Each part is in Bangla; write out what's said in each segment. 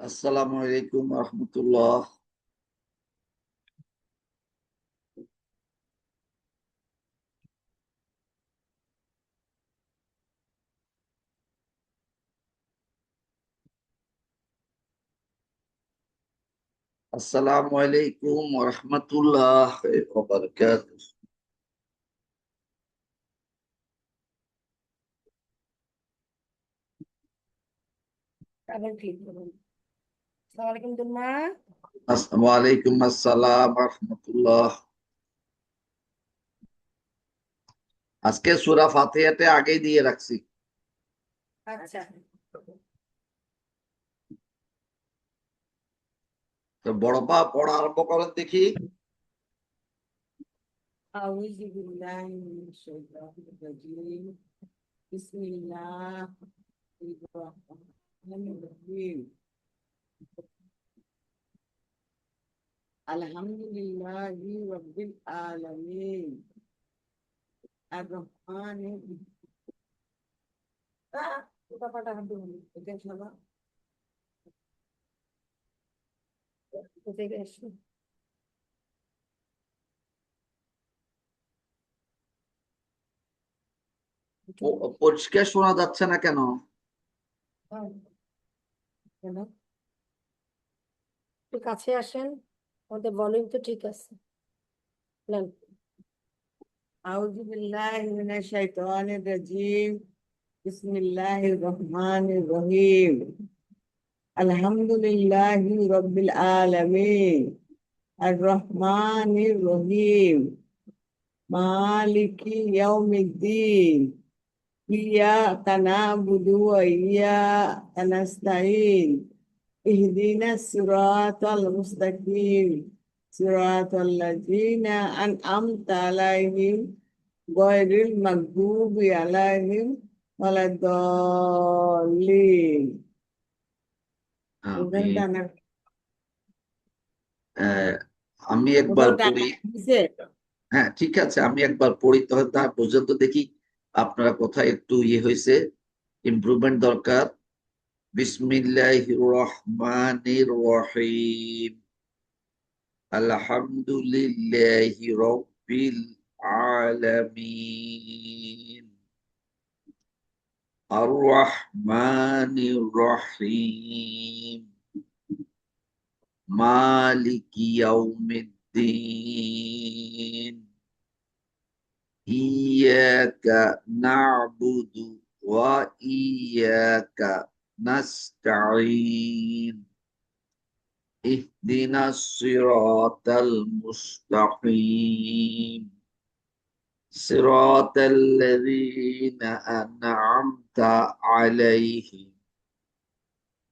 আসসালামু আলাইকুম রহমতুল্লাহ। আসসালামু আলাইকুম রহমতুল্লাহ ওয়া বারাকাতুহু। আবার ঠিক বলুন। আসসালামু আলাইকুম দুলমা। ওয়ালাইকুম আসসালাম রহমতুল্লাহ। আজকে সূরা ফাতিহাতে আগেই দিয়ে রাখছি। আচ্ছা, তো বড় পা পড়া আরম্ভ করেন দেখি। আউযু বিল্লাহি মিনাশ শাইতানির রাজিম। বিসমিল্লাহির রহমানির রহিম। আলহামদুলিল্লাহি রাব্বিল আলামিন। আর রহমানির পাটা হাঁটু এটা শোনা কোথায় গেছে? পরিষ্কার শোনা যাচ্ছে না কেন? কেন একটু কাছে আসেন, আমাদের ভলিউম তো ঠিক আছে। নেন। আউযু বিল্লাহি মিনাশ শাইতানির রাজিম। বিসমিল্লাহির রহমানির রহিম। আলহামদুলিল্লাহি রাব্বিল আলামিন। আর রহমানির রহিম। মালিকি ইয়াউমিদ্দিন। ইyyaka na'budu wa iyyaka nasta'in। ইহদিনাস সিরাতাল মুস্তাকিম। সিরাতাল লাযিনা আন'আমতা আলাইহিম গয়রিল মাগদুবি আলাইহিম ওয়ালাদ-দাল্লিন। আমি ওখানে টানা আহ, আমি একবার কোথাও টানা পড়ি। দিছে? হ্যাঁ, ঠিক আছে, আমি একবার পড়ি তাহলে তা পর্যন্ত দেখি আপনারা কোথায় একটু হয়েছে, ইমপ্রুভমেন্ট দরকার। বিসমিল্লাহির রহমানির রহিম। আলহামদুলিল্লাহি রাব্বিল আলামিন। আর রহমানির রহিম। মালিকি ইয়াউমিদ্দিন। ইয়াকা না'বুদু ওয়া ইয়াকা নাস্তাঈন। اهدنا الصراط المستقيم صراط الذين أنعمت عليهم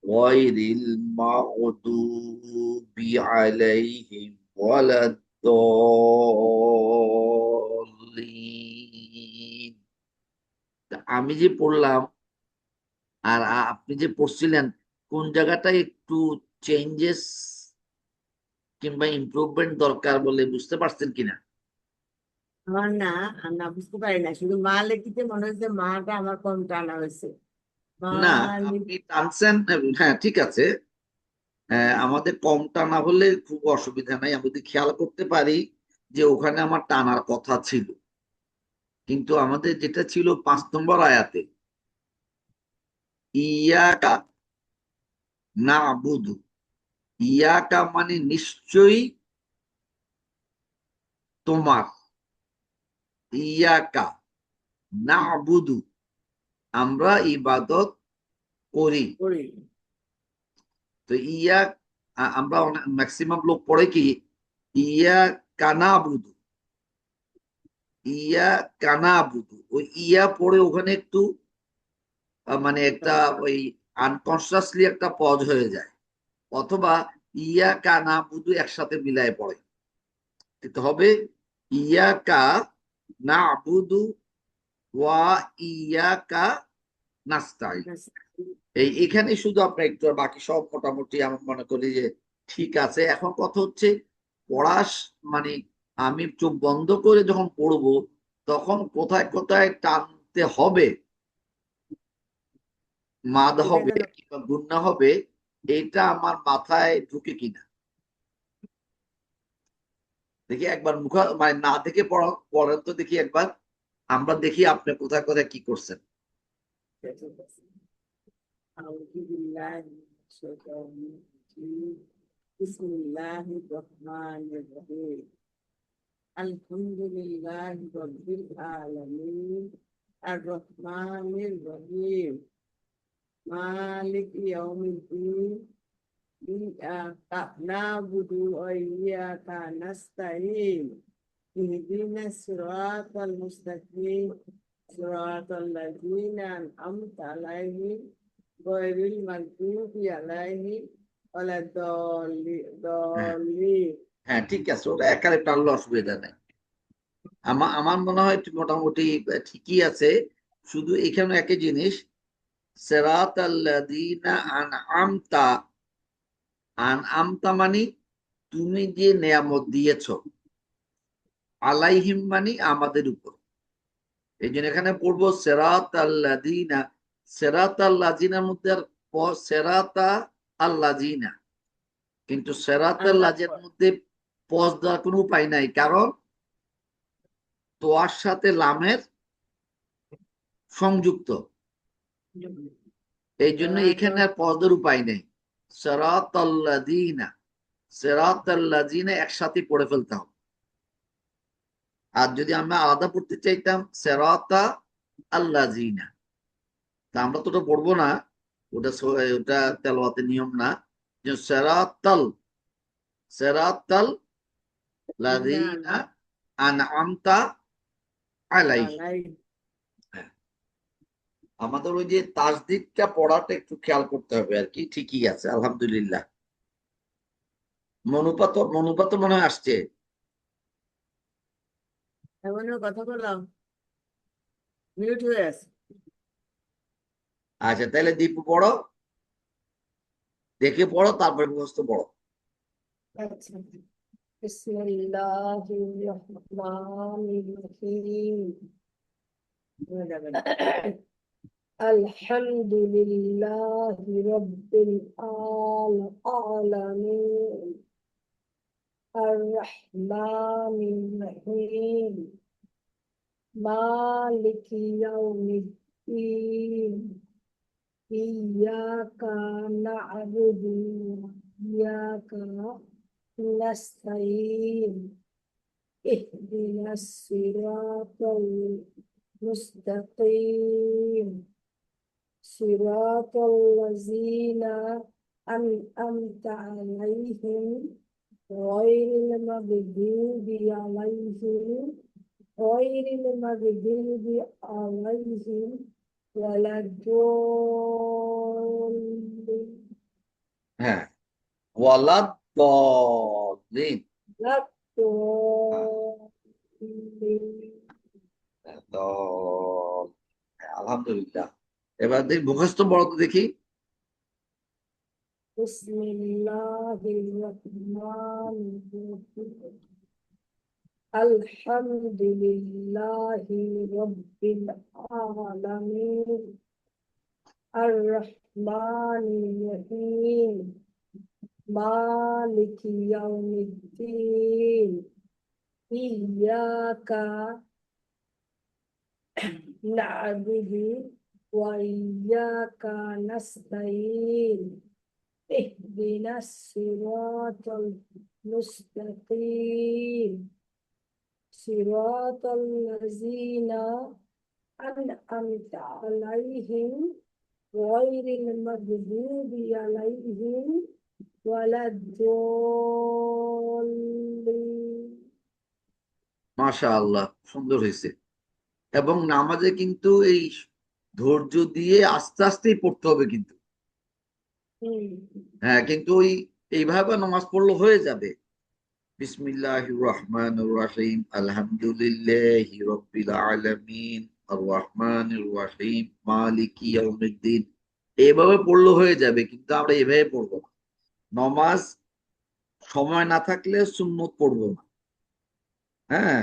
غير المغضوب عليهم ولا الضالين। আমি যে পড়লাম আর আপনি যে পড়ছিলেন, কোন জায়গাটায় একটু চেঞ্জেস কিংবা ইমপ্রুভমেন্ট দরকার বলে বুঝতে পারছেন কিনা? আমার না, না বুঝতে পারি না, শুধু মা লিখিতে মনে হচ্ছে মাটা আমার কম টানা হয়েছে। না, মালিক। আপনি টানছেন। হ্যাঁ, ঠিক আছে। আমাদের কম টানা হলে খুব অসুবিধা নাই, আমি যদি খেয়াল করতে পারি যে ওখানে আমার টানার কথা ছিল, কিন্তু আমাদের যেটা ছিল 5 নম্বর আয়াতে, ইয়াকা না বুধু। ইয়াকা মানে নিশ্চয়ই তোমার, ইয়াকা না বুধু আমরা ইবাদত করি। করি। তো আমরা ম্যাক্সিমাম লোক পড়ে কি ইয়া কানা বুধু, ইয়া কানা বুধু, ওই ইয়া পড়ে ওখানে একটু মানে একটা ওই আনকনসিয়াসলি একটা পজ হয়ে যায়, অথবা ইয়া কানা বুধু একসাথে মিলায় পড়ে। কিন্তু হবে ইয়া কা না বুধু ওয়া ইয়া কা নাস্তাই। এখানে শুধু আমরা একটু, আর বাকি সব মোটামুটি আমি মনে করি যে ঠিক আছে। এখন কথা হচ্ছে পড়াশ মানে আমি চোখ বন্ধ করে যখন পড়বো তখন কোথায় কোথায় টানতে হবে, মাদ এটা হবে যেন কিংবা গুন্না হবে, এটা আমার মাথায় ঢুকে কিনা। দেখি একবার মানে না দেখে পড়েন তো দেখি একবার, আমরা দেখি আপনি কোথায় কোথায় কি করছেন। أعوذ بالله من الشيطان الرجيم بسم الله الرحمن الرحيم الحمد لله رب العالمين الرحمن الرحيم مالك يوم الدين إياك نعبد وإياك نستعين اهدنا الصراط المستقيم صراط الذين أنعمت عليهم غير المغضوب عليهم ولا হ্যাঁ, الضالين হ্যাঁ, ঠিক আছে, ওটা একারে টানলে অসুবিধা নেই। আমার মনে হয় মোটামুটি ঠিকই আছে। শুধু এখানে একই জিনিস, সেরাত আল্লাযীনা আনআমতা, আনআমতা মানে তুমি যে নেয়ামত দিয়েছো, আলাইহিম মানে আমাদের উপর। এই জন্য এখানে পড়বো সেরাত আল্লাযীনা। সেরাত আল্লাযীনার মধ্যে আর সেরাতা আল্লাযীনা, কিন্তু সেরাত আল্লাহ আল্লাযীর মধ্যে পজ দেওয়ার কোনো উপায় নাই, কারণ তোয়ার সাথে লামের সংযুক্ত। এই জন্য এখানে আর পদের উপায় নেই। সেরাত আল্লাযীনা, সেরাত আল্লাযীনা একসাথে পড়ে ফেলতে হবে। আর যদি আমরা আলাদা পড়তে চাইতাম সেরাতা আল্লাযীনা, তা আমরা তো ওটা পড়বো না, ওটা তেলাওয়াতের নিয়ম না। যে সেরাতাল, সেরাতাল লাযীনা আনআমতা আলাইহিম। হ্যাঁ, আমাদের ওই যে তাসদিদটা পড়াটা একটু খেয়াল করতে হবে আর কি। ঠিকই আছে, আলহামদুলিল্লাহ। মনুপাত মনে হয় আসছে। এমনও কথা বললাম মিউট হয়ে আছে। আচ্ছা, তাহলে দীপু পড়ো, দেখে পড়ো, তারপরে মুখস্থ পড়ো। আচ্ছা বিসমিল্লাহির রহমানির রহিম হয়ে যাবে না। আলহামদুলিল্লাহি রাব্বিল আলামিন আর রহমানির রহিম মালিকি ইয়াউমিদ্দিন ইয়াকা না'বুদু ওয়া ইয়াকা নাস্তাইন اهدنا الصراط المستقيم صراط الذين أنعمت عليهم غير المغضوب عليهم ولا الضالين হ্যাঁ, ওয়ালাদ দলিন। ولا الضالين আলহামদুলিল্লাহ। এবার দেখি মুখস্থ পড়ো তো দেখি। بسم الله الرحمن الرحيم الحمد لله رب العالمين الرحمن الرحيم مالك يوم الدين إياك نعبد وإياك نستعين اهدنا الصراط المستقيم صراط الذين أنعمت عليهم غير المغضوب عليهم ولا الضالين মাশাআল্লাহ, সুন্দর হয়েছে। এবং নামাজে কিন্তু এই ধৈর্য দিয়ে আস্তে আস্তেই পড়তে হবে কিন্তু। হ্যাঁ, কিন্তু এইভাবে নামাজ পড়লে হয়ে যাবে। বিসমিল্লাহির রহমানির রহিম আলহামদুলিল্লাহি রাব্বিল আলামিন আর রহমানির রহিম মালিকি ইয়াউমিদ্দিন, এইভাবে পড়লে হয়ে যাবে, কিন্তু আমরা এভাবে পড়বো না। নমাজ সময় না থাকলে সুন্নত পড়বো না। হ্যাঁ,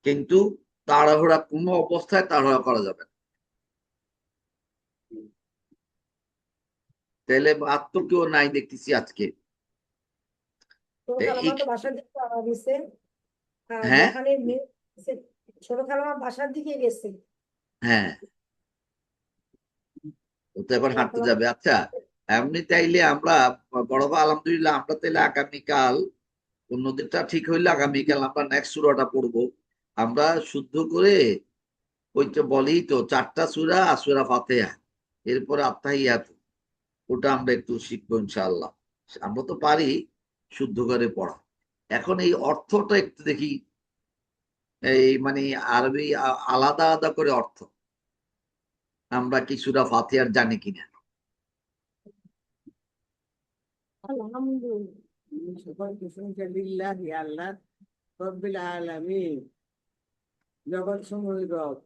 কিন্তু তাড়াহুড়া কোনো অবস্থায় তাড়াহুড়া করা যাবে না। তাহলে আর তো কেউ নাই দেখতেছি আজকে। ছোট এই খালামা তো বাসার দিকে রওনা দিছে, আর হ্যাঁ রেহানের মেয়ে ছোট খালামা বাসার দিকে গেছে। হ্যাঁ, ও তো এখন বড় হাঁটতে খালামা যাবে। আচ্ছা, এমনি তাইলে আমরা বড় ভাই আলহামদুলিল্লাহ, আমরা তাইলে আগামীকাল অন্যদিনটা ঠিক হইলে আগামীকাল আমরা নেক্সট সূরাটা পড়বো। আমরা শুদ্ধ করে ওই তো বলি তো 4টা সূরা আর সূরা ফাতিহা, এরপরে আত্তাহিয়াত, ওটা আমরা একটু শিখবো ইনশাআল্লাহ। আমরা তো পারি শুদ্ধ করে পড়া। এখন এই অর্থটা একটু দেখি, এই মানে আরবি আলাদা আলাদা করে অর্থ আমরা কি সূরা ফাতিহার জানি কিনা। আলহামদুলিল্লাহ। সকল প্রশংসা লিল্লাহি আল্লাহ রব্বিল আলামিন, জগৎ সমূহের রব।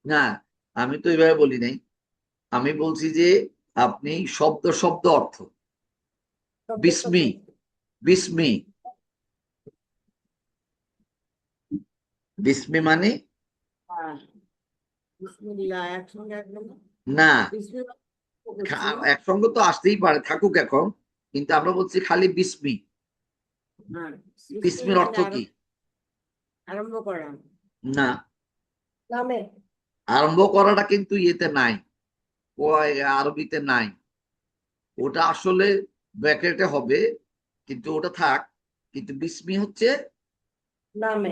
না, আমি তো এভাবে বলি নাই। আমি বলছি যে আপনি শব্দ শব্দ অর্থ, শব্দ শব্দ বিস্মি, বিস্মি, বিস্মি মানে বিসমিল্লাহ একসঙ্গে একদম না, বিসমিল্লাহ করছি। একসঙ্গে তো আসতেই পারে, থাকুক এখন, কিন্তু আমরা বলছি খালি বিস্মি। হ্যাঁ, বিস্মির বিসমিল্লাহ অর্থ কি? আরম্ভ করা। না, নামে। আরম্ভ করাটা কিন্তু ইয়েতে নাই, ও আরবিতে নাই। ওটা আসলে ব্র্যাকেটে হবে, কিন্তু ওটা থাক। কিন্তু বিস্মি হচ্ছে নামে।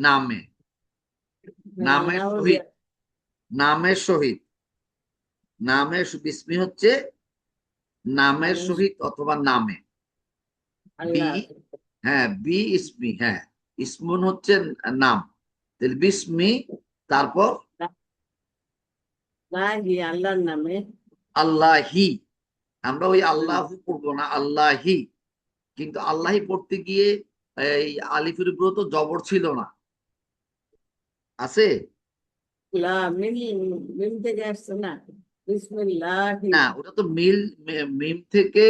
নামে, হ্যাঁ, নামের নাউজুবিল্লাহ। সহিত, নামের সহিত, নামের বিস্মি হচ্ছে নামের নামের সহিত অথবা নামে। বি, আল্লাহ, হ্যাঁ বি ইসমি, হ্যাঁ ইসমুন হচ্ছে নাম, তাহলে বিস্মি, তারপর লাহি আল্লাহর নামে। আল্লাহি। আমরা ওই হুম, আল্লাহু পড়বো না, আল্লাহি। কিন্তু আল্লাহি পড়তে গিয়ে এই আলিফের উপরে তো জবর ছিল না, আছে? লা মিম, মিম থেকে আসছে না, বিসমিল্লাহি। না, ওটা তো মিম থেকে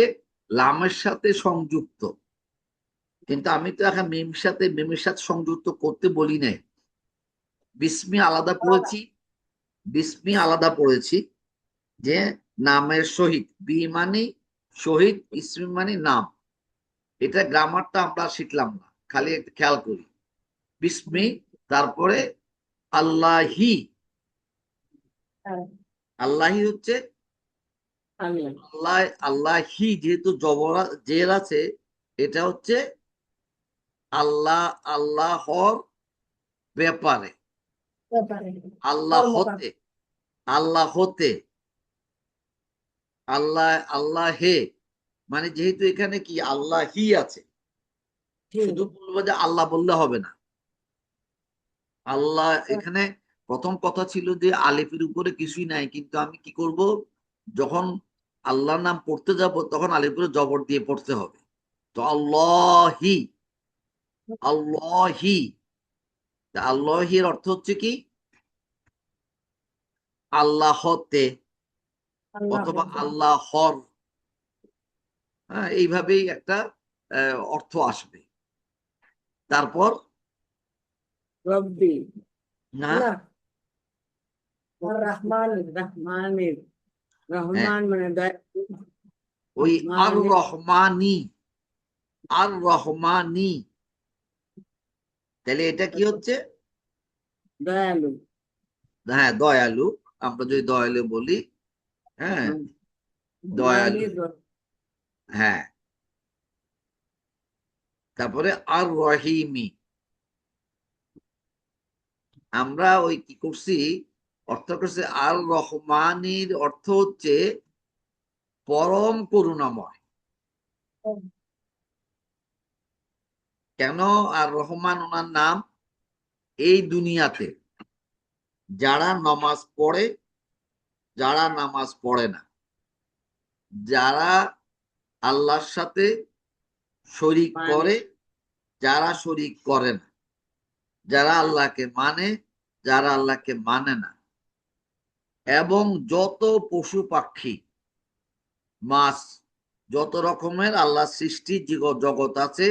লামের সাথে সংযুক্ত। কিন্তু আমি তো এখন মিমের সাথে সংযুক্ত করতে বলি নাই। বিস্মি আলাদা আলাদা। পড়েছি, বিস্মি আলাদা পড়েছি, যে নামের সহিত, বি মানে শহীদ, ইসমি মানে নাম। এটা গ্রামারটা আমরা শিখলাম না, খালি একটু খেয়াল করি। বিস্মি, তারপরে আল্লাহি। হ্যাঁ, আল্লাহি হচ্ছে আল্লাহ, আল্লাহ, আল্লাহি যেহেতু জবর জের আছে, এটা হচ্ছে আল্লাহ, আল্লাহর ব্যাপারে, ব্যাপারে। আল্লাহ কর্মকাণ্ড। হতে, আল্লাহ হতে, আল্লাহ, আল্লাহ হে, মানে যেহেতু এখানে কি আল্লাহি আছে, ঠিক। শুধু বলবো যে আল্লাহ বললে হবে না। আল্লাহ, এখানে প্রথম কথা ছিল যে আলিফের উপরে কিছুই নাই, কিন্তু আমি কি করব, যখন আল্লাহর নাম পড়তে যাব তখন আলিফের উপরে জবর দিয়ে পড়তে হবে। তো আল্লাহি, আল্লাহি, তা আল্লাহির অর্থ হচ্ছে কি আল্লাহতে, আল্লাহ অথবা হতে। আল্লাহর, হ্যাঁ এইভাবেই একটা অর্থ আসবে। তারপর রব্বি, না, না, আর রহমান। রহমানের, হ্যাঁ রহমান মানে দয়ালু, ওই আর রহমানের রহমানি, আর রহমানি, তাহলে এটা কি হচ্ছে? দয়ালু। হ্যাঁ দয়ালু, আমরা যদি দয়ালু বলি, হ্যাঁ দয়ালু, রহমানের হ্যাঁ। তারপরে আর রহিমি, আমরা ওই কি করছি, অর্থ করছে আর রহমানির অর্থ হচ্ছে পরম করুণাময়। কেন? আর রহমান ওনার নাম। এই দুনিয়াতে যারা নামাজ পড়ে, যারা নামাজ পড়ে না, যারা আল্লাহর সাথে শরিক মানে করে, যারা শরিক করে না, যারা আল্লাহকে মানে, যারা আল্লাহকে মানে না, এবং যত পশু পাখি, মাছ, যত রকমের আল্লাহ সৃষ্টি জগৎ আছে,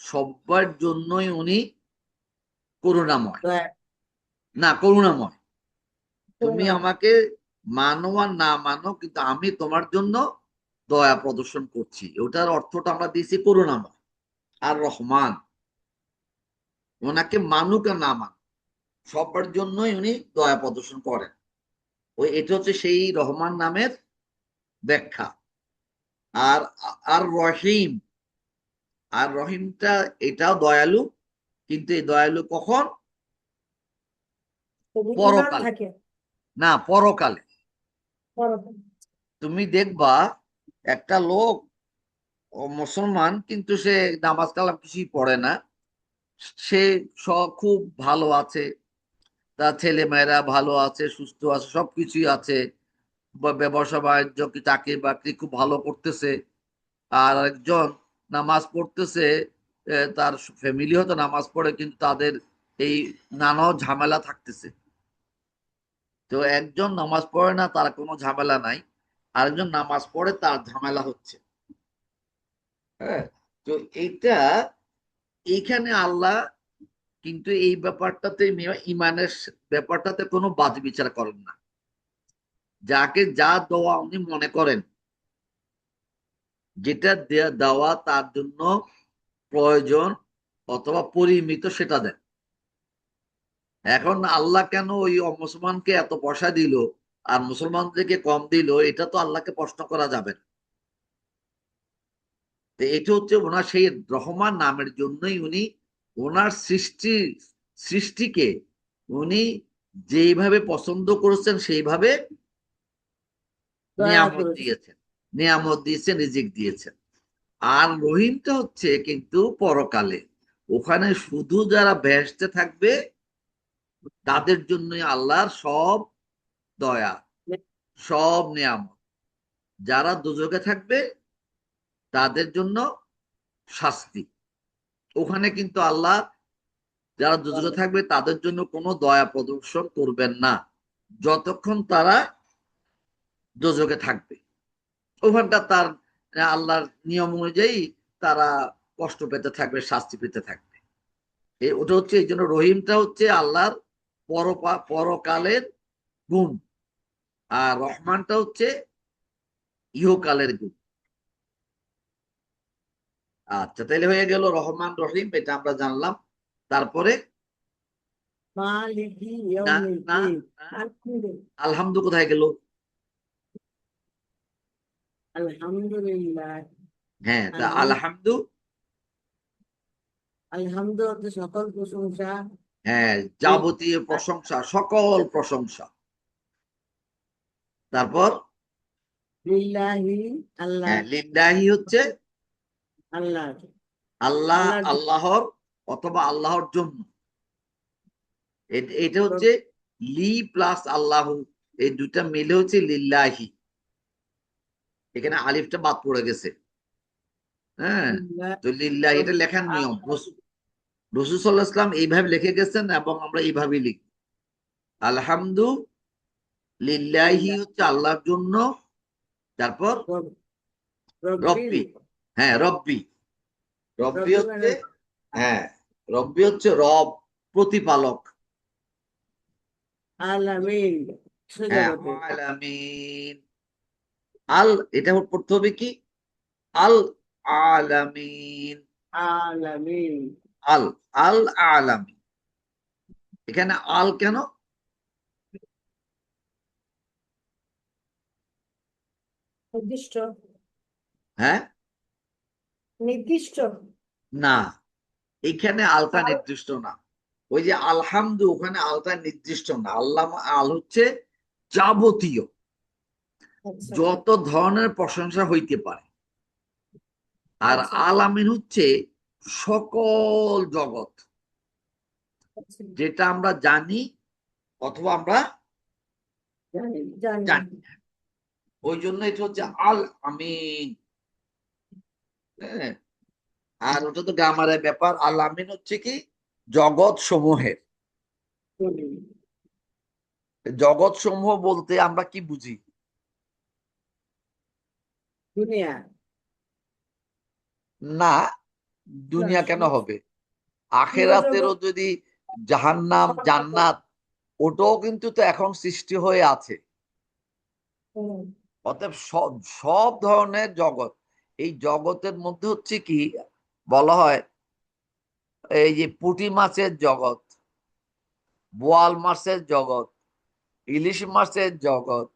সবার জন্যই উনি করুণাময়। দয়া, না, করুণাময়। তুমি করুণাময়। আমাকে মানো আর না মানো, কিন্তু আমি তোমার জন্য দয়া প্রদর্শন করছি, ওটার অর্থটা আমরা দিয়েছি করুণাময়। আর রহমান, ওনাকে মানুক আর না মানুক, সবার জন্যই উনি দয়া প্রদর্শন করেন। এটা হচ্ছে সেই রহমান নামের ব্যাখ্যা। আর আর রহিম, আর রহিমটা এটাও দয়ালু, কিন্তু এই দয়ালু কখন? যদি ইমান পরকালে, থাকে। না পরকালে। পরকালে। তুমি দেখবা একটা লোক মুসলমান, কিন্তু সে নামাজ কালাম কিছুই পড়ে না, সে খুব ভালো আছে, তার ছেলে মেয়েরা ভালো আছে, সুস্থ আছে, সবকিছুই আছে, ব্যবসা বাণিজ্য কি চাকরি বাকরি খুব ভালো করতেছে। আর একজন নামাজ পড়তেছে, তার ফ্যামিলি হয়তো নামাজ পড়ে, কিন্তু তাদের এই নানা ঝামেলা থাকতেছে। তো একজন নামাজ পড়ে না, তার কোনো ঝামেলা নাই, আরেকজন নামাজ পড়ে, তার ঝামেলা হচ্ছে। হ্যাঁ, তো এইটা, এইখানে আল্লাহ কিন্তু এই ব্যাপারটাতে, ইমানের ব্যাপারটাতে কোনো বাদ বিচার করেন না। যাকে যা দেওয়া উনি মনে করেন, যেটা দেওয়া তার জন্য প্রয়োজন অথবা পরিমিত, সেটা দেন। এখন আল্লাহ কেন ওই মুসলমানকে এত পয়সা দিল আর মুসলমানদেরকে কম দিল, এটা তো আল্লাহকে প্রশ্ন করা যাবে না। তো এটা হচ্ছে ওনার সেই রহমান নামের জন্যই উনি ওনার সৃষ্টিকে উনি যেইভাবে পছন্দ করেছেন সেইভাবে দয়া নিয়ামত করেছে। দিয়েছেন, নিয়ামত দিয়েছেন, রিজিক দিয়েছেন। আর রহিমটা হচ্ছে কিন্তু পরকালে, ওখানে শুধু যারা বেহেশতে থাকবে তাদের জন্যই আল্লাহর সব দয়া, সব নিয়ামত। যারা দুজকে থাকবে তাদের জন্য শাস্তি। ওখানে কিন্তু আল্লাহ যারা দুজকে থাকবে তাদের জন্য কোনো দয়া প্রদর্শন করবেন না যতক্ষণ তারা দুজকে থাকবে। ওখানটা তার আল্লাহর নিয়ম অনুযায়ী তারা কষ্ট পেতে থাকবে, শাস্তি পেতে থাকবে। ওটা হচ্ছে, এই জন্য রহিমটা হচ্ছে আল্লাহর পরকালের গুণ, আর রহমানটা হচ্ছে ইহকালের গুণ। আচ্ছা, তাহলে হয়ে গেল রহমান রহিম, এটা আমরা জানলাম। তারপরে মালিকি না, না, ইয়াউমিদ্দিন। না, আলহামদুলিল্লাহ। আলহামদু কোথায় গেল? আলহামদুলিল্লাহ। হ্যাঁ, তা আলহাম আলহামদু, আলহামদু অর্থ সকল প্রশংসা। হ্যাঁ, যাবতীয় প্রশংসা, সকল প্রশংসা। তারপর লিল্লাহি, আল্লাহ, হ্যাঁ, লিল্লাহি হচ্ছে আল্লাহ, আল্লাহ, আল্লাহর আল্লাহর, অথবা আল্লাহর জন্য। এটা হচ্ছে লি প্লাস আল্লাহ, এই দুটা মিলে হচ্ছে লিল্লাহি। এখানে আলিফটা বাদ পড়ে গেছে। হ্যাঁ, তো লিল্লাহি এটা লেখার নিয়ম, রসুল সাল্লাল্লাহু আলাইহি ওয়াসাল্লাম এইভাবে লিখে গেছেন এবং আমরা এইভাবেই লিখি। আলহামদু লিল্লাহি হচ্ছে আল্লাহর জন্য। তারপর রব্বিল, রব্বি, হ্যাঁ রব্বি, রব্বি রব্বি মানে হচ্ছে, হ্যাঁ রব্বি হচ্ছে রব, প্রতিপালক। আলামিন, হ্যাঁ, সজগতের। আলামিন। আল, এটা পড়তে হবে কি? আল আলামিন, আলামিন, আল, আল আলামিন। এখানে আল কেন? নির্দিষ্ট। হ্যাঁ, নির্দিষ্ট। না, এখানে আলটা আল। নির্দিষ্ট না। ওই যে আলহামদু, ওখানে আলটা নির্দিষ্ট না। আল্লাহ, আল হচ্ছে যাবতীয়, আচ্ছা। যত ধরনের প্রশংসা হইতে পারে। আর আচ্ছা। আলামিন হচ্ছে সকল জগৎ, আচ্ছা। যেটা আমরা জানি অথবা আমরা জানি। জানি। জানি না। ওই জন্য এটা হচ্ছে আল আমিন। হ্যাঁ, আর ওটা তো গ্রামারের ব্যাপার। আল আমিন হচ্ছে কি? জগৎ সমূহের। জগৎ সমূহ বলতে আমরা কি বুঝি? দুনিয়া। না, দুনিয়া কেন না, হবে? আখেরাতেরও সৌরজগৎ। যদি জাহান্নাম জান্নাত, ওটাও কিন্তু তো এখন সৃষ্টি হয়ে আছে। হুম। অতএব সব সব ধরনের জগৎ, এই জগতের মধ্যে হচ্ছে কি বলা হয়, এই যে পুঁটি মাছের জগৎ, বোয়াল মাছের জগৎ, ইলিশ মাছের জগৎ,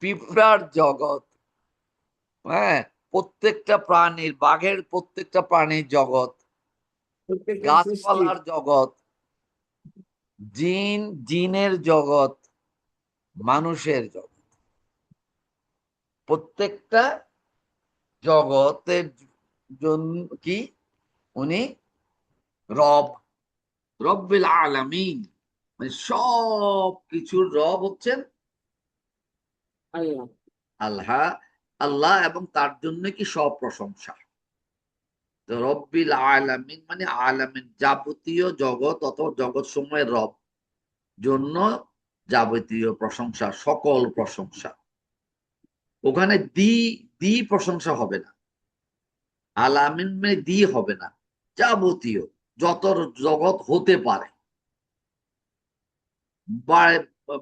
পিঁপড়ার জগৎ, হ্যাঁ, প্রত্যেকটা প্রাণীর, বাঘের প্রত্যেকটা প্রাণীর জগৎ, প্রত্যেকটা সৃষ্টি। গাছপালার জগৎ, জিনের জগৎ, মানুষের জগৎ, প্রত্যেকটা জগতের জন্য কি উনি রব, রব্বিল আলামিন, মানে সব কিছুর রব হচ্ছেন আল্লাহ। আল্লাহ। আল্লাহ, এবং তার জন্য কি সব প্রশংসা। তো রব্বিল আলামিন মানে আলামিন, যাবতীয় জগৎ অথবা জগৎ সমূহের রব জন্য যাবতীয় প্রশংসা, সকল প্রশংসা। ওখানে দি দি প্রশংসা হবে না, আলামিন মানে দি হবে না, যাবতীয় যত জগৎ হতে পারে,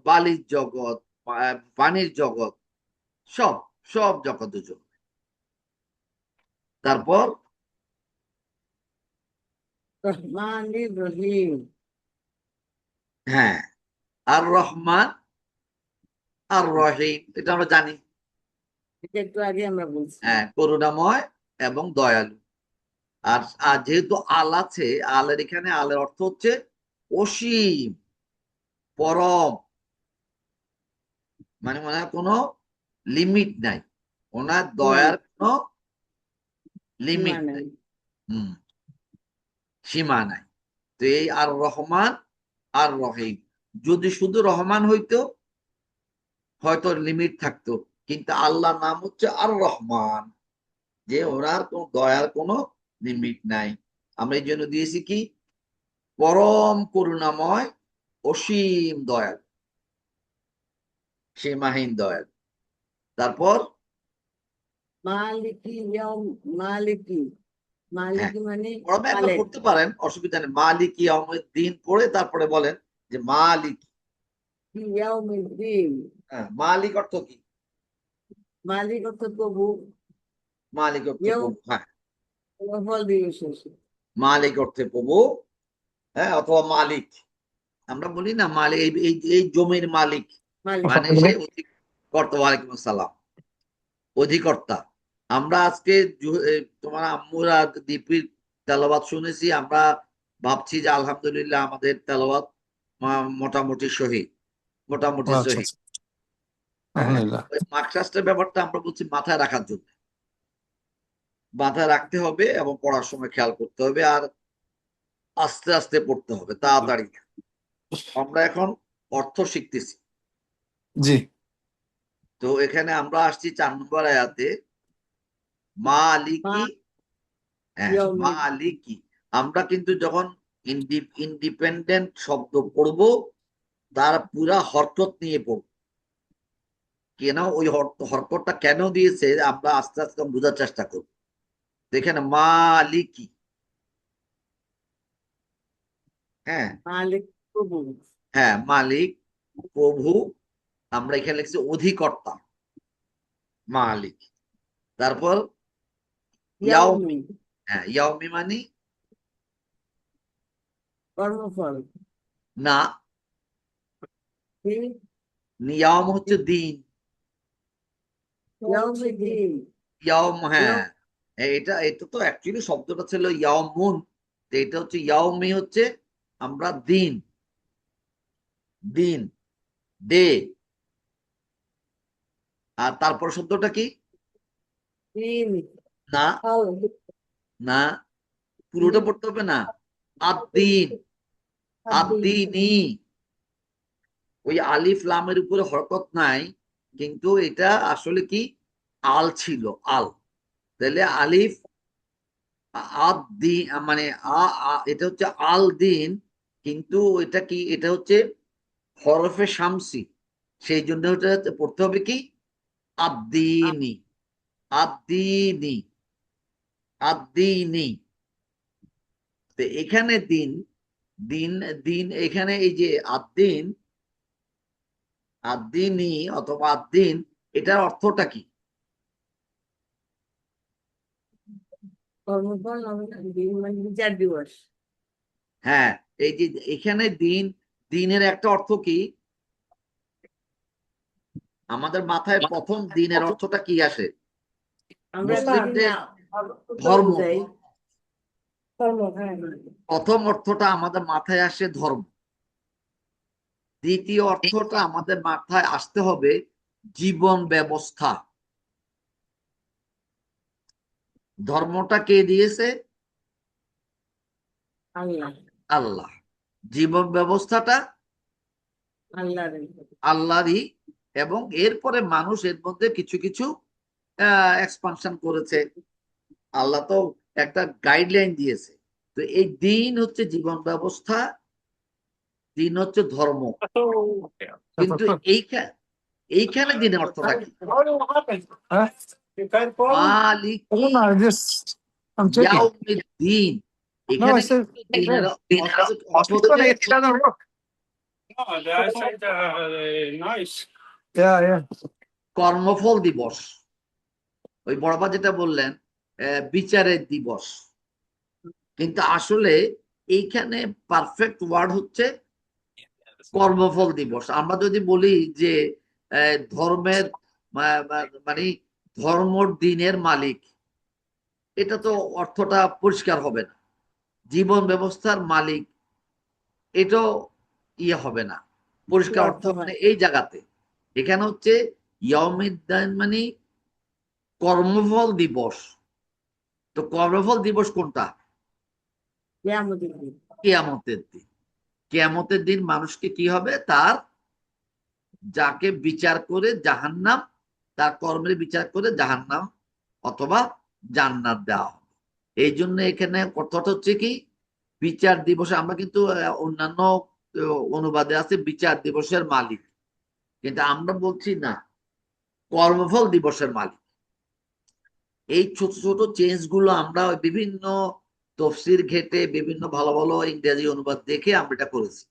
বালির জগৎ, পানির জগৎ, সব সব জগতের জন্য। তারপর রহমানির রহিম। হ্যাঁ, আর রহমান আর রহিম, এটা আমরা জানি। এটা একটু আগে আমরা বলছি। হ্যাঁ, করুণাময় এবং দয়ালু। আর আর যেহেতু আল আছে, আলের এখানে আলের অর্থ হচ্ছে অসীম, পরম, মানে ওনার কোনো লিমিট নাই, ওনার নাই, দয়ার কোনো সীমা লিমিট নাই। নাই, হম, সীমা নাই। তো এই আর রহমান আর রহিম, যদি শুধু রহমান হইতো হয়তো লিমিট থাকতো, কিন্তু আল্লাহ নাম হচ্ছে আর রহমান, যে ওনার কোন দয়ার কোনো লিমিট নাই। আমরা এই জন্য দিয়েছি কি পরম করুণাময়, অসীম দয়াল, সীমাহীন দয়াল। তারপর মালিকি ইয়াউম, মালিকি, হ্যাঁ, মালিকি মানে পড়াবে একবার মালিক। পড়তে পারেন, অসুবিধা নেই। মালিক ইয়াউমিদ দিন পড়ে তারপরে বলেন যে মালিক। ইয়াউমিদ্দিন। হ্যাঁ, মালিক অর্থ কি? মালিক অর্থ প্রভু। মালিক অর্থ ইয়াউম প্রভু, হ্যাঁ, ফল দিয়ে শেষে। মালিক অর্থে প্রভু, হ্যাঁ, অথবা মালিক। আমরা বলি না মালিক, এই এই এই জমির মালিক, মালিক। মানে সে অধিকর্তা। ওয়ালাইকুম আসসালাম, অধিকর্তা। আমরা আজকে তোমার আম্মুরা দীপির তেলাওয়াত শুনেছি, আমরা ভাবছি যে আলহামদুলিল্লাহ আমাদের তেলাওয়াত মোটামুটি সহি, মোটামুটি আচ্ছা সহি। আচ্ছা, হ্যাঁ, আলহামদুলিল্লাহ। ওই মার্কশাসটার ব্যাপারটা আমরা বলছি মাথায় রাখার জন্য, মাথায় রাখতে হবে এবং পড়ার সময় খেয়াল করতে হবে, আর আস্তে আস্তে পড়তে হবে, তাড়াতাড়ি না। আমরা এখন অর্থ শিখতেছি। জি। তো এখানে আমরা আসছি 4 নম্বর আয়াতে, মালিকি। হ্যাঁ, ইয়াউমিদ। মালিকি। আমরা কিন্তু যখন ইন্ডিপেন্ডেন্ট শব্দ পড়বো তার পুরা হরকত নিয়ে পড়বো। কেন ওই হরকতটা কেন দিয়েছে আমরা আস্তে আস্তে বোঝার চেষ্টা করব। দেখেন মালিকি, হ্যাঁ, মালিক প্রভু। হ্যাঁ, মালিক, প্রভু। আমরা এখানে লিখছি অধিকর্তা, মালিক। তারপর ইয়াউমি, ইয়াউমি হ্যাঁ, ইয়াউমি মানে কর্মফল। না, কি? ইয়াউম হচ্ছে দিন, ইয়াউমিদ্দিন। ইয়াউম, হ্যাঁ, ইয়াউম এটা এটা তো অ্যাকচুয়ালি শব্দটা ছিল ইয়াউমুন, তো এটা হচ্ছে ইয়াউমি হচ্ছে আমরা দিন, দিন, ডে। আর তারপর শব্দটা কি? দিন। না, আল না, পুরোটা পড়তে হবে না, আদিন, আদিন আদিনি। ওই আলিফ লামের উপরে হরকত নাই, কিন্তু এটা আসলে কি আল ছিল, আল। তাহলে আলিফ আদিন মানে এটা হচ্ছে আল দিন, কিন্তু এটা কি, এটা হচ্ছে হরফে শামসি, সেই জন্য ওটা পড়তে হবে কি আদিনি, আদিনি, আদিনি। তো এখানে দিন, দিন, দিন, এখানে এই যে আদিন, আদিনি অথবা আদিন, এটার অর্থটা কি? কর্মফল মানে বিচার দিবস। হ্যাঁ, এই যে এখানে দিনের একটা অর্থ কি? আমাদের মাথায় প্রথম দিনের অর্থটা কি আসে? আমরা যদি মুসলিমদের না ধর্ম। বুঝাই, কর্ম, হ্যাঁ। প্রথম অর্থটা আমাদের মাথায় আসে ধর্ম। দ্বিতীয় অর্থটা আমাদের মাথায় আসতে হবে জীবন ব্যবস্থা। ধর্মটা কে দিয়েছে? আল্লাহ, আল্লাহ। জীবন ব্যবস্থাটা আল্লাহর। আল্লাহরই, এবং এরপরে মানুষ এর মধ্যে কিছু কিছু এক্সপানশন করেছে। আল্লাহ তো একটা গাইডলাইন দিয়েছে। তো এই দিন হচ্ছে জীবন ব্যবস্থা, দিন হচ্ছে ধর্ম। কিন্তু এইখানে দিনের অর্থটা কি? Huh? You can't call me? Malik I don't know. I'm checking. ইয়াউমিদ্দিন। No, এখানে I said, কিন্তু দিনের অর্থ it's হচ্ছে gonna, it doesn't work. No, I said nice. Yeah, yeah. কর্মফল দিবস। ওই বড়বা যেটা বললেন বিচারের দিবস, কিন্তু আসলে এইখানে পারফেক্ট ওয়ার্ড হচ্ছে কর্মফল দিবস। আমরা যদি বলি যে ধর্মের মানে ধর্ম দিনের মালিক, এটা তো অর্থটা পরিষ্কার হবে না। জীবন ব্যবস্থার মালিক, এটাও ইয়ে হবে না, পরিষ্কার অর্থ হবে না এই জায়গাতে। এখানে হচ্ছে ইয়াউমিদ্দিন মানে কর্মফল দিবস। তো কর্মফল দিবস কোনটা? কিয়ামতের দিন। কিয়ামতের দিন। কিয়ামতের দিন মানুষকে কি হবে? তার যাকে বিচার করে জাহান্নাম, তার কর্মের বিচার করে জাহান্নাম অথবা জান্নাত দেওয়া হবে। এই জন্য এখানে অর্থটা হচ্ছে কি বিচার দিবসে। আমরা কিন্তু অন্যান্য অনুবাদে আছে বিচার দিবসের মালিক, কিন্তু আমরা বলছি না, কর্মফল দিবসের মালিক। এই ছোট ছোট চেঞ্জ গুলো আমরা বিভিন্ন তফসির ঘেটে বিভিন্ন ভালো ভালো ইংরেজি অনুবাদ দেখে আমরা এটা করেছি,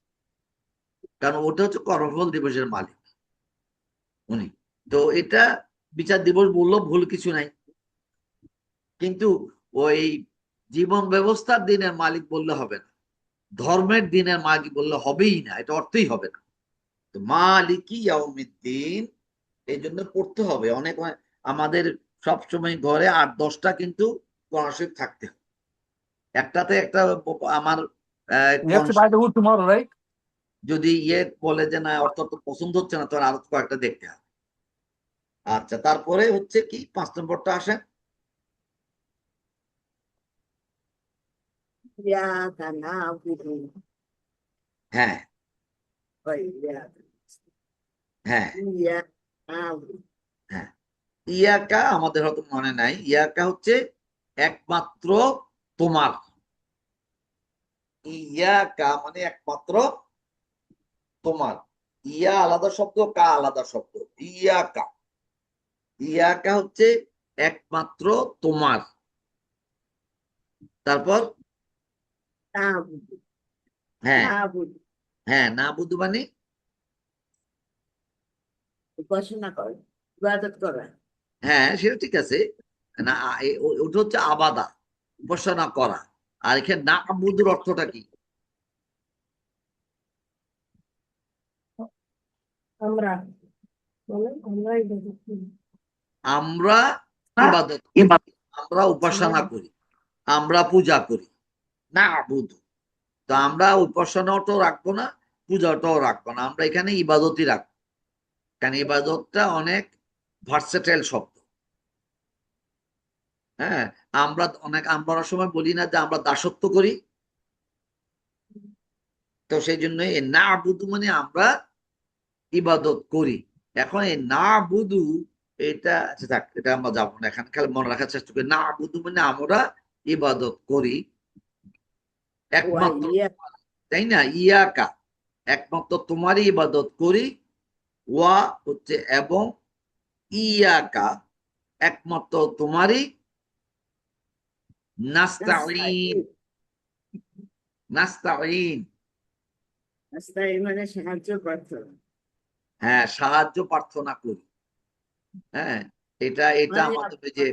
কারণ ওটা হচ্ছে কর্মফল দিবসের মালিক উনি। তো এটা বিচার দিবস বললেও ভুল কিছু নাই, কিন্তু ওই জীবন ব্যবস্থার দিনের মালিক বললে হবে না, ধর্মের দিনের মালিক বললে হবেই না, এটা অর্থই হবে না। তো মালিকি ইয়াউমিদ্দিন এই জন্য পড়তে হবে অনেক। আমাদের সবসময় ঘরে 8-10টা কিন্তু কোরআন শরীফ থাকতে হবে। একটাতে একটা আমার You have to buy the wood tomorrow, right? যদি ইয়ে বলে যে না অর্থ তো পছন্দ হচ্ছে না, তখন আরো কয়েকটা দেখতে হবে। আচ্ছা, তারপরে হচ্ছে কি 5 নম্বরটা আসে। ইয়াকা নাবুদু হ্যাঁ, ওয়া ইয়াকা হ্যাঁ, নাবুদু। হ্যাঁ। ইয়াকা আমাদের হয়তো মনে নাই। ইয়াকা হচ্ছে একমাত্র তোমার। ইয়াকা মানে একমাত্র তোমার। ইয়া আলাদা শব্দ, কা আলাদা শব্দ। ইয়াকা, ইয়াকা হচ্ছে একমাত্র তোমার। তারপর নাবুদু, হ্যাঁ, নাবুদু হ্যাঁ, না বুধ মানে উপাসনা করে, ইবাদত করা। হ্যাঁ, সেটা ঠিক আছে। না ওটা হচ্ছে আবাদা, উপাসনা করা। আর এখানে না বুধুর অর্থটা কি? আমরা বলেন, আমরা ইবাদত করি। আমরা ইবাদত করি, আমরা উপাসনা করি, আমরা পূজা করি। না বুধ। তো আমরা উপাসনাটাও রাখবো না, পূজাটাও রাখবো না, আমরা এখানে ইবাদতই রাখবো। কারণ ইবাদতটা অনেক ভার্সেটাইল শব্দ। হ্যাঁ, আমরা অনেক সময় বলি না যে আমরা দাসত্ব করি। তো সেই জন্য এই না বুধু মানে আমরা ইবাদত করি। এখন এই না বুধু এটা আচ্ছা থাক, এটা আমরা যাবো না, এখানে খালি মনে রাখার চেষ্টা করি। না বুধু মানে আমরা ইবাদত করি ওয়া একমাত্র, ইয়া তাই না? ইয়াকা একমাত্র তোমারই ইবাদত করি। ওয়া হচ্ছে এবং, ইয়াকা একমাত্র তোমারই, নাস্তাঈন, নাস্তাঈন। নাস্তাঈন নাস্তাঈন মানে সাহায্য প্রার্থনা। হ্যাঁ, সাহায্য প্রার্থনা করি। হ্যাঁ, এটা মানে আমাদের ওই যে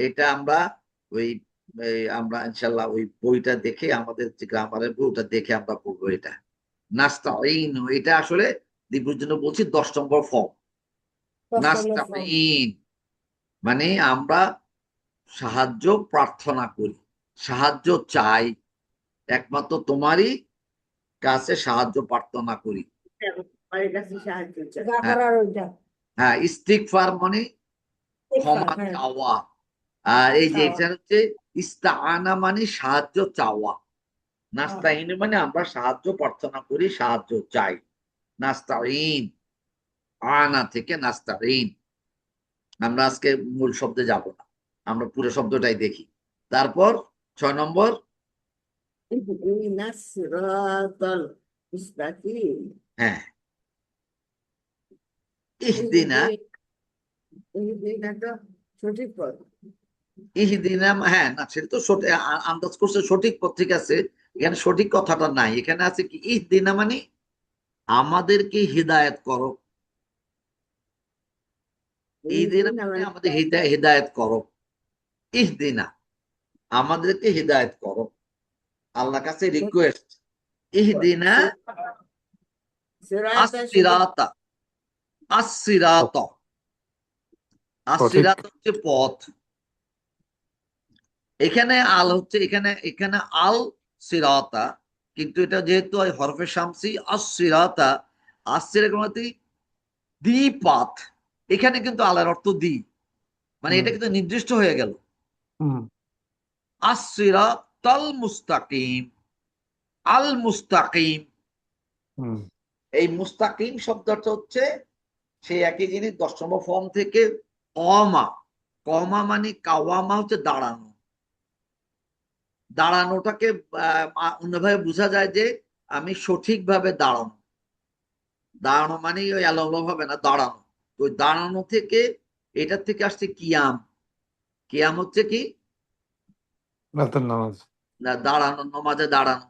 এটা আমরা ওই আমরা ইনশাল্লাহ ওই বইটা দেখে, আমাদের যে গ্রামারের বই ওটা দেখে আমরা পড়বো। এটা নাস্তাইন, এটা আসলে দীপুর জন্য বলছি 10 নম্বর ফর্ম। 10 নম্বর ফর্ম। নাস্তাইন মানে আমরা সাহায্য প্রার্থনা করি, সাহায্য চাই, একমাত্র তোমারই কাছে সাহায্য প্রার্থনা করি। আমার কাছে সাহায্য চাই। যা হ্যাঁ, করার ওইটা। হ্যাঁ, ইস্তিগফার মানে ক্ষমা হ্যাঁ, চাওয়া। আর এই যে চাওয়া। এটা হচ্ছে ইস্তাআনা মানে সাহায্য চাওয়া। নাস্তাইন মানে আমরা সাহায্য প্রার্থনা করি, সাহায্য চাই। নাস্তাইন, আনা থেকে নাস্তাইন। আমরা আজকে মূল শব্দে যাব না, আমরা পুরো শব্দটাই দেখি। তারপর 6 নম্বর, ইহদিনাস সিরাতাল মুস্তাকিম। হ্যাঁ, ইহদিনা। ইহদিনা তো সঠিক পথ। ইহদিনা, হ্যাঁ, না সেটা তো সঠিক, আন্দাজ করছে সঠিক পথ, ঠিক আছে। এখানে সঠিক কথাটা নাই, এখানে আছে কি ইহদিনা মানে আমাদেরকে হিদায়াত করো। ইহদিনা ইহদিনা মানে মানে আমাদের হিদায়াত করো। ইহদিনা আমাদেরকে হিদায়াত করো, আল্লাহর কাছে রিকোয়েস্ট। ইহদিনা সিরাতা সঠিক। আসসিরাতা, আসসিরাত, সঠিক। আসসিরাত হচ্ছে পথ। এখানে আল হচ্ছে, এখানে এখানে আল সিরাতা, কিন্তু এটা যেহেতু হরফে শামসি, আসসিরাতা, আসসিরাতে দি পাথ, এখানে কিন্তু আলার অর্থ দি, মানে এটা কিন্তু নির্দিষ্ট হয়ে গেল। হুম। আসসিরাতাল মুস্তাকিম, আল মুস্তাকিম। হুম। এই মুস্তাকিম শব্দটা হচ্ছে সেই একই জিনিস 10 নম্বর ফর্ম থেকে। কমা, কমা মানে কাওয়ামা হচ্ছে দাঁড়ানো। দাঁড়ানোটাকে অন্যভাবে বোঝা যায় যে আমি সঠিকভাবে দাঁড়ানো। দাঁড়ানো মানে ওই আলাদা হবে না, দাঁড়ানো। তো ওই দাঁড়ানো থেকে, এটার থেকে আসছে কিয়াম। কিয়াম হচ্ছে কি রাতের নামাজ। না, দাঁড়ানো, নমাজে দাঁড়ানো,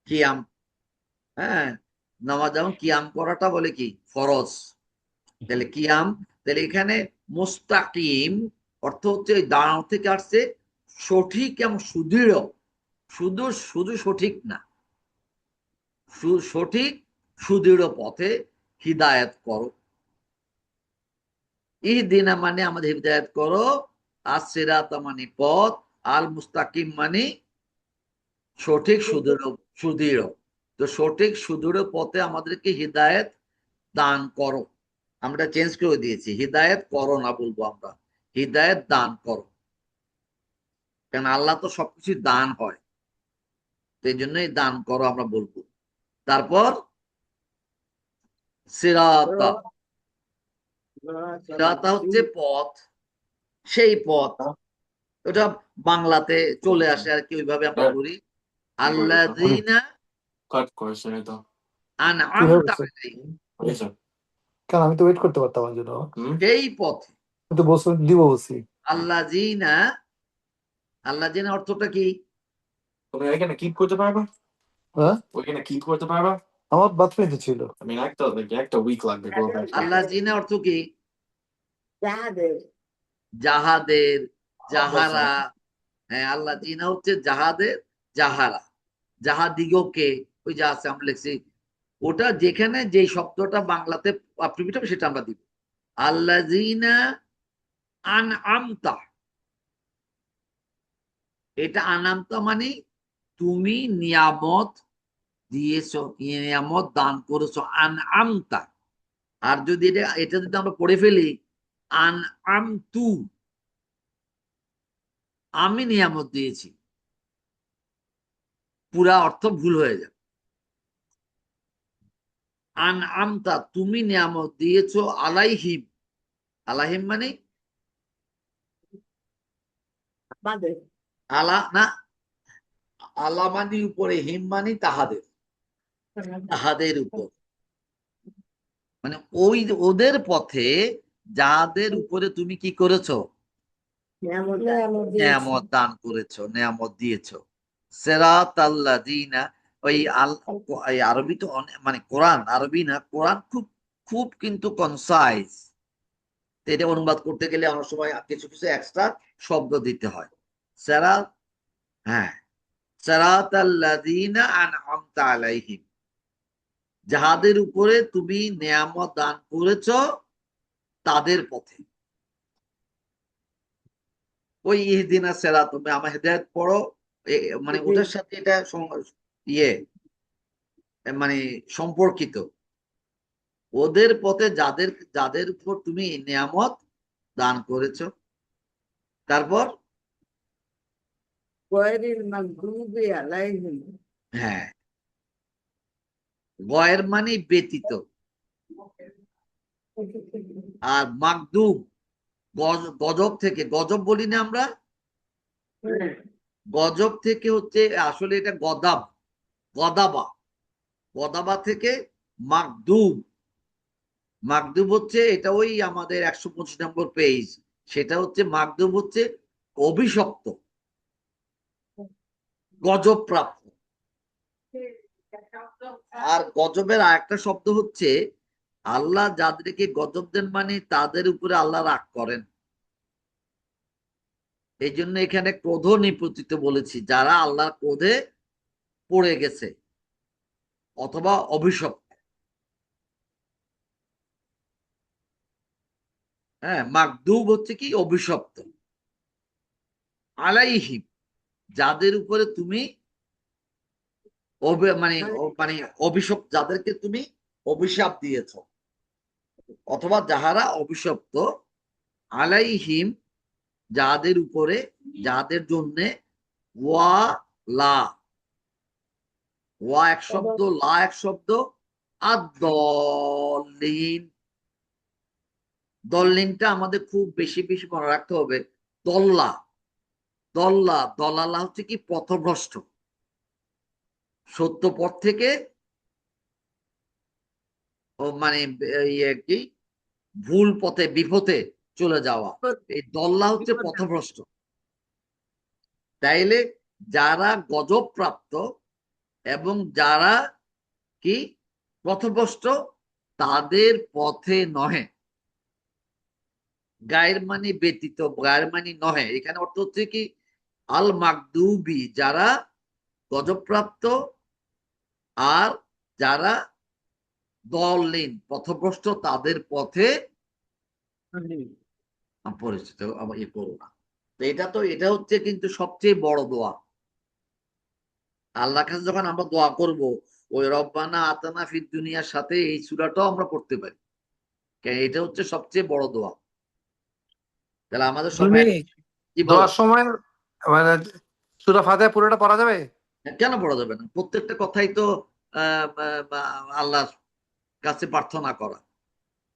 কিয়াম। হ্যাঁ, নামাজ যেমন কিয়াম করাটা বলে কি ফরজ, তাহলে কিয়াম। তাহলে এখানে মুস্তাকিম অর্থ হচ্ছে ওই দাঁড়ানো থেকে আসছে সঠিক এবং সুদৃঢ়। শুধু শুধু সঠিক না, সঠিক সুদৃঢ় পথে হিদায়াত করো। ইহদিনা মানে আমাদের হিদায়াত করো, আসসিরাত মানে পথ, আল মুস্তাকিম মানে সঠিক সুদৃঢ়, সুদৃঢ়। তো সঠিক সুদৃঢ় পথে আমাদেরকে হিদায়াত দান করো। আমরা চেঞ্জ করে দিয়েছি, হিদায়াত করো না বলবো আমরা, হিদায়াত দান করো। কারণ আল্লাহ তো সবকিছু দান হয়, সেই জন্যই দান করো আমরা বলবো। তারপর সিরাতা, সিরাতা হচ্ছে পথ, সেই পথ। ওটা বাংলাতে চলে আসে আর কি, ওইভাবে আমরা পড়ি। আল্লাযীনা কাট করেছে এটা। কি হয়ে আনআমতা গেছে? আলাইহিম, হয়েছে। কেন, আমি তো ওয়েট করতে পারতাম আমার জন্য। সেই পথে। আমি তো বলছি দিব বলছি। আল্লাযীনা, আল্লাযীনা অর্থটা কি? তুমি এখানে কিপ করতে পারবা? হ্যাঁ, ওইখানে কিপ করতে পারবা? আমার বাথরুমে ছিল। আমি একটা উইক লাগবে গো ব্যাক। আল্লাযীনা অর্থ কি? যাহাদের। যাহাদের, যাহারা। হ্যাঁ, আল্লাযীনা হচ্ছে যাহাদের, যাহারা, যাহাদিগকে। ওই যে আছে আমরা লিখছি, ওটা যেখানে যে শব্দটা বাংলাতে প্রিপিট হবে সেটা আমরা দিব। আল্লাযীনা আনআমতা, এটা আনামতা মানে তুমি নিয়ামত দিয়েছো, নিয়ামত দান করেছো, আনআমতা। আর যদি এটা এটা যদি আমরা পড়ে ফেলি আনআমতু, আমি নিয়ামত দিয়েছি, পুরা অর্থ ভুল হয়ে যাবে। আনআমতা তুমি নিয়ামত দিয়েছো, আলাইহিম, আলাইহিম মানে বাদে। আলা না, আলা মানে উপরে, হিম মানে তাহাদের, তাহাদের উপর, মানে ওই ওদের পথে যাদের উপরে তুমি কি করেছো, নিয়ামত দান নিয়ামত করে। দিয়েছি। নেয়ামত দান করেছো, নেয়ামত দিয়েছো। সেরাত আল্লাযীনা, ওই এই আরবি তো অনেক, মানে কোরআন আরবি না, কোরআন খুব খুব কিন্তু কনসাইজ। তো এটা অনুবাদ করতে গেলে অনেক সময় কিছু কিছু এক্সট্রা শব্দ দিতে হয়। সিরাত, হ্যাঁ, সিরাতাল্লাযীনা আনআমতা আলাইহিম, যাহাদের উপরে তুমি নেয়ামত দান করেছ তাদের পথে। ওই ইহদিনা সিরাত, তুমি আমার হেদায়েত পড়ো, মানে ওটার সাথে এটা ইয়ে মানে সম্পর্কিত। ওদের পথে যাদের যাদের উপর তুমি নিয়ামত দান করেছ। তারপর গয়রিল মাগদুবি আলাইহিম, হ্যাঁ, গয়ের মানে ব্যতীত, আর মাগদুব গজব থেকে, গজব বলি না আমরা, গজব থেকে হচ্ছে আসলে এটা গদাব, গদাবা, গদাবা থেকে মাগদুব। মাগদুব হচ্ছে এটা ওই আমাদের 125 নম্বর পেজ, সেটা হচ্ছে মাগদুব হচ্ছে অভিশপ্ত, গজব প্রাপ্ত। আর গজবের আরেকটা শব্দ হচ্ছে আল্লাহ যাদেরকে গজব দেন মানে তাদের উপরে আল্লাহ রাগ করেন। এই জন্য এখানে ক্রোধ নিপতিত বলেছি, যারা আল্লাহর ক্রোধে পড়ে গেছে অথবা অভিশপ্ত। হ্যাঁ, মাগদুব হচ্ছে কি অভিশপ্ত, আলাইহিম যাদের উপরে তুমি মানে মানে অভিশপ্ত, যাদেরকে তুমি অভিশাপ দিয়েছ, অথবা যাহারা অভিশপ্ত, আলাইহিম যাদের উপরে, যাদের জন্যে, ওয়া লা, ওয়া এক শব্দ, লা এক শব্দ, আদ-দল্লিন, দল্লিনটা আমাদের খুব বেশি বেশি মনে রাখতে হবে। দল্লা, দল্লা, দলালা হচ্ছে কি পথভ্রষ্ট, সত্য পথ থেকে মানে ইয়ে কি ভুল পথে বিপথে চলে যাওয়া, এই দল্লা হচ্ছে পথভ্রষ্ট। তাইলে যারা গজব প্রাপ্ত এবং যারা কি পথভ্রষ্ট তাদের পথে নহে, গায়ের মানে ব্যতীত, গায়ের মানে নহে, এখানে অর্থ হচ্ছে কি আল মাগদুবি যারা গজবপ্রাপ্ত, আর যারা দলিন পথভ্রষ্ট তাদের পথে পরিচিত ইয়ে করো না। তো এটা হচ্ছে কিন্তু সবচেয়ে বড় দোয়া। আল্লাহর কাছে যখন আমরা দোয়া করব, ওই রব্বানা আতানা ফিদ দুনিয়ার সাথে এই সূরাটাও আমরা পড়তে পারি, কারণ এটা হচ্ছে সবচেয়ে বড় দোয়া। তাহলে আমাদের সময় কি বলো, দোয়ার সময় মানে সূরা ফাতিহা পুরোটা পড়া যাবে? কেন পড়া যাবে না? প্রত্যেকটা কথাই তো আল্লাহর কাছে প্রার্থনা করা,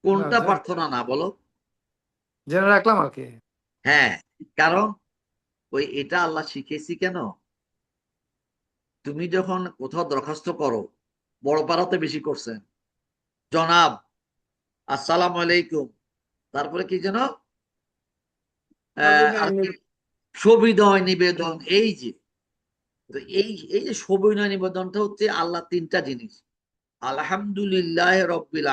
কোনটা আচ্ছা, প্রার্থনা না বলো? জেনে রাখলাম আর কি। হ্যাঁ, কারণ ওই এটা আল্লাহ শিখেছি কেন, তুমি যখন কোথাও দরখাস্ত করো, বড় পাড়াতে বেশি করছেন, জনাব আসসালামু আলাইকুম, তারপরে কি যেন আর কি সবিনয় নিবেদন, এই যে, তো এই যে সবিনয় নিবেদনটা হচ্ছে আল্লাহ তিনটা জিনিস, আলহামদুলিল্লাহ রব্বিল